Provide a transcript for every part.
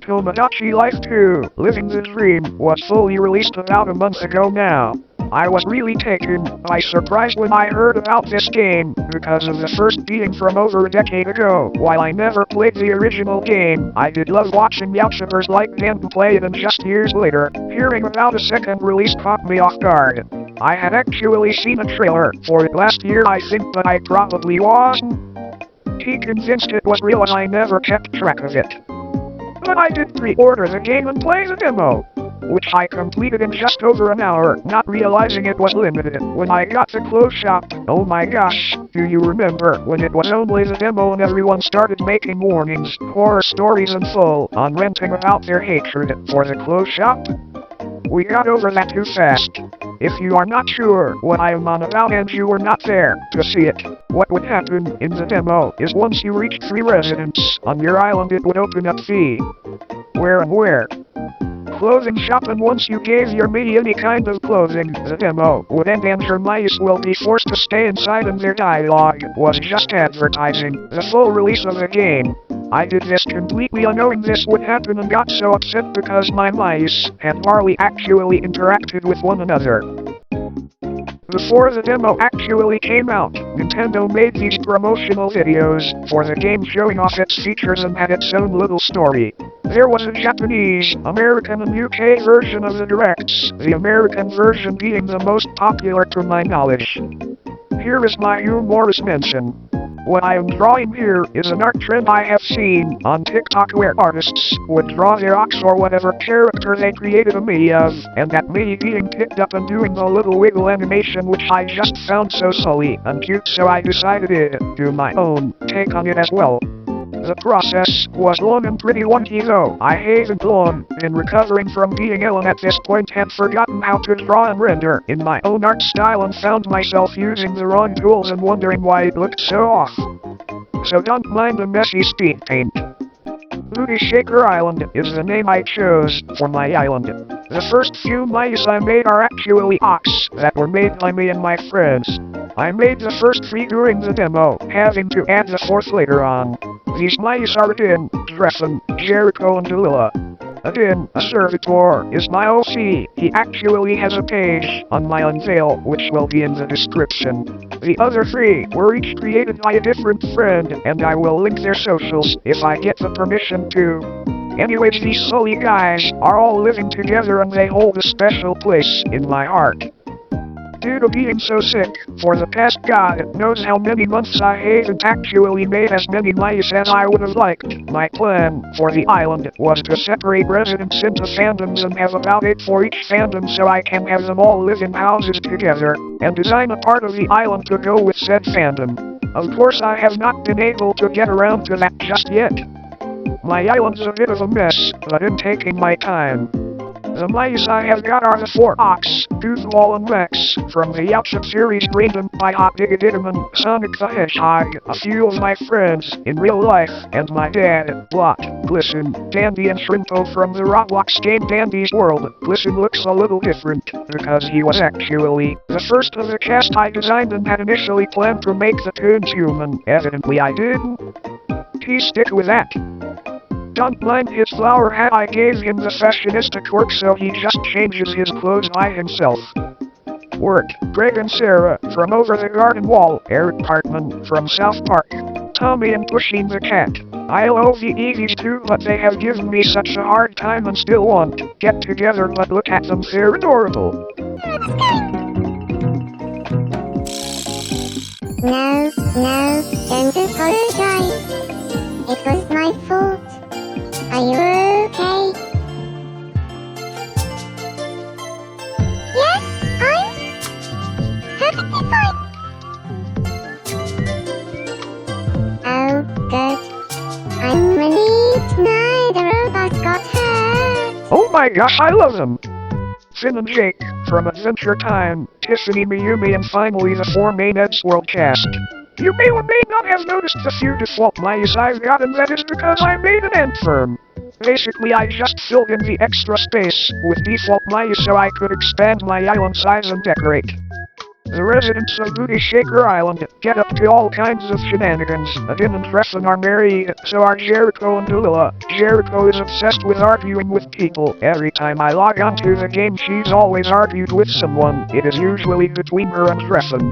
Tomodachi Life 2, Living the Dream, was fully released about a month ago now. I was really taken by surprise when I heard about this game, because of the first being from over a decade ago. While I never played the original game, I did love watching YouTubers like Dan play it, and just years later, hearing about a second release caught me off guard. I had actually seen a trailer for it last year, I think, but I probably wasn't too convinced it was real as I never kept track of it. But I did pre-order the game and play the demo, which I completed in just over an hour, not realizing it was limited. When I got the clothes shop, oh my gosh, do you remember when it was only the demo and everyone started making warnings, horror stories and full-on ranting about their hatred for the clothes shop? We got over that too fast. If you are not sure what I am on about and you were not there to see it, what would happen in the demo is once you reached 3 residents on your island, it would open up the where clothing shop, and once you gave your me any kind of clothing, the demo would end and your mice will be forced to stay inside, and their dialogue was just advertising the full release of the game. I did this completely unknowing this would happen and got so upset because my mice had hardly actually interacted with one another. Before the demo actually came out, Nintendo made these promotional videos for the game showing off its features and had its own little story. There was a Japanese, American and UK version of the directs, the American version being the most popular to my knowledge. Here is my humorous mention. What I am drawing here is an art trend I have seen on TikTok where artists would draw their ox or whatever character they created a me of, and that me being picked up and doing the little wiggle animation, which I just found so silly and cute, so I decided to do my own take on it as well. The process was long and pretty wonky though. I haven't long been recovering from being ill and at this point had forgotten how to draw and render in my own art style and found myself using the wrong tools and wondering why it looked so off. So don't mind the messy speed paint. Booty Shaker Island is the name I chose for my island. The first few mice I made are actually ox that were made by me and my friends. I made the first 3 during the demo, having to add the 4th later on. These mice are Adin, Dreffen, Jericho and Delilah. Adin, a servitor, is my OC. He actually has a page on my unveil, which will be in the description. The other 3 were each created by a different friend, and I will link their socials if I get the permission to. Anyways, these silly guys are all living together and they hold a special place in my heart. Due to being so sick, for the past God knows how many months I haven't actually made as many mice as I would have liked. My plan for the island was to separate residents into fandoms and have about 8 for each fandom so I can have them all live in houses together, and design a part of the island to go with said fandom. Of course I have not been able to get around to that just yet. My island's a bit of a mess, but in taking my time. The mice I have got are the 4 ox, Goofball and Rex, from the Outship series Braden by Hot Diggitidaman, Sonic the Hedgehog, a few of my friends in real life, and my dad, Blot, Glisten, Dandy and Shrimpo from the Roblox game Dandy's World. Glisten looks a little different, because he was actually the first of the cast I designed and had initially planned to make the tunes human. Evidently I didn't. Please stick with that. Don't mind his flower hat, I gave him the fashionista quirk so he just changes his clothes by himself. Work, Greg and Sarah from Over the Garden Wall, Eric Hartman from South Park, Tommy and Pushing the Cat. I love these 2, but they have given me such a hard time and still want to get together, but look at them, they're adorable. No, don't apologize. It was my fault. Are you okay? Yes, I'm perfectly fine. Oh, good. I'm relieved neither of us got hurt. Oh my gosh, I love them! Finn and Jake from Adventure Time, Tiffany, Miyumi, and finally the 4 main Eddsworld cast. You may or may not have noticed the few default mice I've got, and that is because I made an end firm. Basically, I just filled in the extra space with default mice so I could expand my island size and decorate. The residents of Booty Shaker Island get up to all kinds of shenanigans. Adin and Fresson are married, so are Jericho and Dulila. Jericho is obsessed with arguing with people. Every time I log onto the game, she's always argued with someone. It is usually between her and Fresson.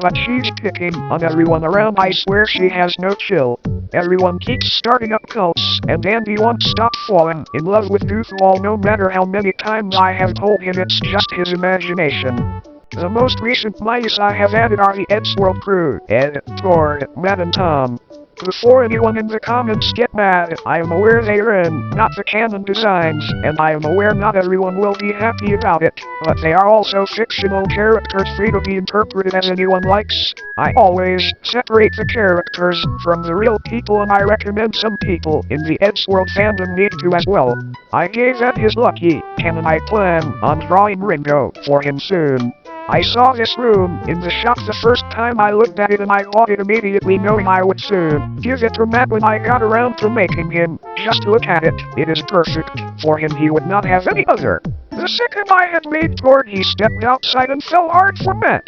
But she's picking on everyone around. I swear she has no chill. Everyone keeps starting up cults, and Andy won't stop falling in love with Goofball no matter how many times I have told him it's just his imagination. The most recent mice I have added are the Eddsworld crew, Ed, Tord, Matt and Tom. Before anyone in the comments get mad, I am aware they are in, not the canon designs, and I am aware not everyone will be happy about it, but they are also fictional characters free to be interpreted as anyone likes. I always separate the characters from the real people, and I recommend some people in the Eddsworld fandom need to as well. I gave Ed his lucky pen and I plan on drawing Ringo for him soon. I saw this room in the shop the first time I looked at it, and I bought it immediately knowing I would soon give it to Matt when I got around to making him. Just look at it, it is perfect. For him he would not have any other. The second I had made Tord, he stepped outside and fell hard for Matt.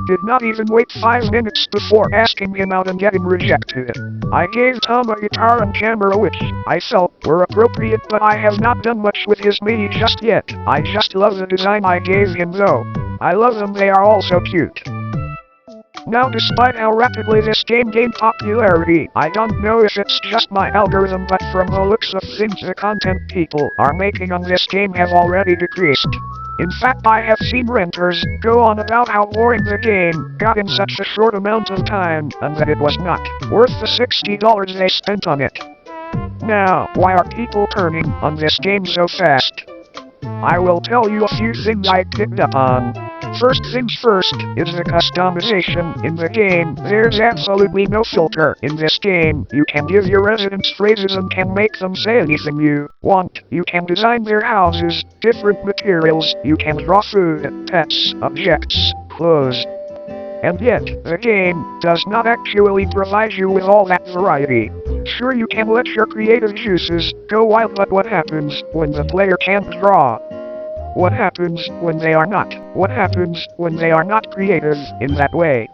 Did not even wait 5 minutes before asking him out and getting rejected. I gave Tom a guitar and camera which I felt were appropriate, but I have not done much with his MIDI just yet. I just love the design I gave him though. I love them, they are all so cute. Now, despite how rapidly this game gained popularity, I don't know if it's just my algorithm, but from the looks of things, the content people are making on this game have already decreased. In fact, I have seen renters go on about how boring the game got in such a short amount of time, and that it was not worth the $60 they spent on it. Now, why are people turning on this game so fast? I will tell you a few things I picked up on. First things first is the customization in the game. There's absolutely no filter in this game. You can give your residents phrases and can make them say anything you want. You can design their houses, different materials. You can draw food, pets, objects, clothes. And yet, the game does not actually provide you with all that variety. Sure, you can let your creative juices go wild, but what happens when the player can't draw? What happens when they are not? What happens when they are not creative in that way?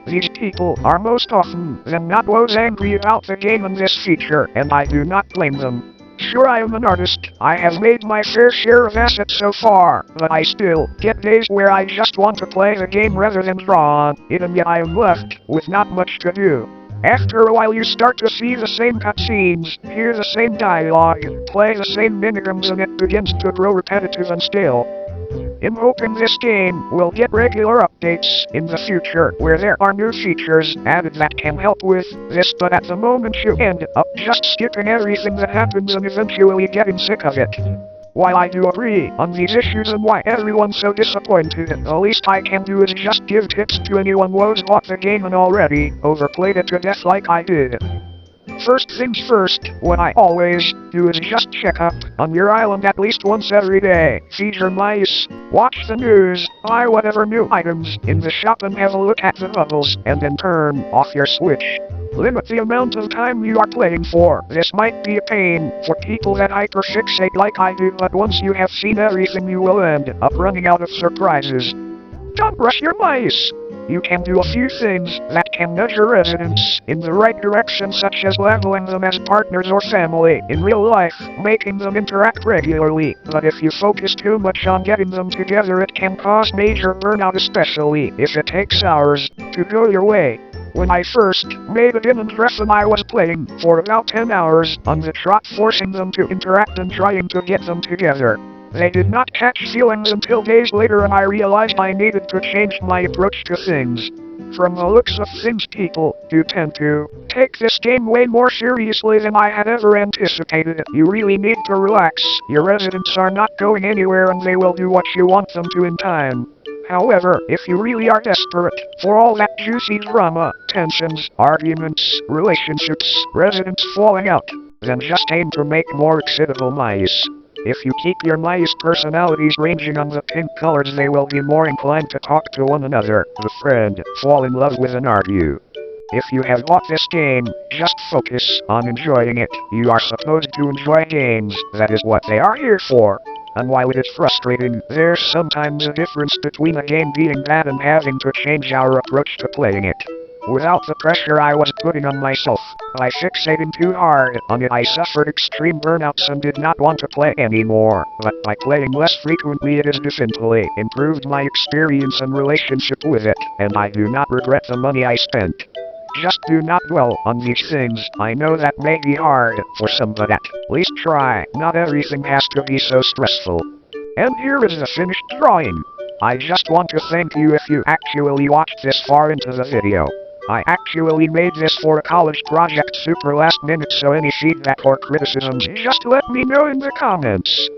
These people are most often than not those angry about the game and this feature, and I do not blame them. Sure, I am an artist. I have made my fair share of assets so far, but I still get days where I just want to play the game rather than draw on it, and yet I am left with not much to do. After a while you start to see the same cutscenes, hear the same dialogue, play the same minigames, and it begins to grow repetitive and stale. I'm hoping this game will get regular updates in the future where there are new features added that can help with this, but at the moment you end up just skipping everything that happens and eventually getting sick of it. While I do agree on these issues and why everyone's so disappointed, the least I can do is just give tips to anyone who's bought the game and already overplayed it to death like I did. First things first, what I always do is just check up on your island at least once every day. Feed your mice, watch the news, buy whatever new items in the shop, and have a look at the bubbles, and then turn off your switch. Limit the amount of time you are playing for. This might be a pain for people that hyperfixate like I do, but once you have seen everything you will end up running out of surprises. Don't rush your mice. You can do a few things that can nudge your residents in the right direction, such as leveling them as partners or family in real life, making them interact regularly, but if you focus too much on getting them together it can cause major burnout, especially if it takes hours to go your way. When I first made it in and Krita, I was playing for about 10 hours on the trot, forcing them to interact and trying to get them together. They did not catch feelings until days later, and I realized I needed to change my approach to things. From the looks of things, people do tend to take this game way more seriously than I had ever anticipated. You really need to relax. Your residents are not going anywhere and they will do what you want them to in time. However, if you really are desperate for all that juicy drama, tensions, arguments, relationships, residents falling out, then just aim to make more excitable mice. If you keep your mice personalities ranging on the pink colors, they will be more inclined to talk to one another, befriend, fall in love with, and argue. If you have bought this game, just focus on enjoying it. You are supposed to enjoy games, that is what they are here for. and while it is frustrating, there's sometimes a difference between a game being bad and having to change our approach to playing it. Without the pressure I was putting on myself, by fixating too hard on it I suffered extreme burnouts and did not want to play anymore, but by playing less frequently it has definitely improved my experience and relationship with it, and I do not regret the money I spent. Just do not dwell on these things. I know that may be hard for some, but at least try. Not everything has to be so stressful. And here is the finished drawing. I just want to thank you if you actually watched this far into the video. I actually made this for a college project super last minute, so any feedback or criticisms just let me know in the comments.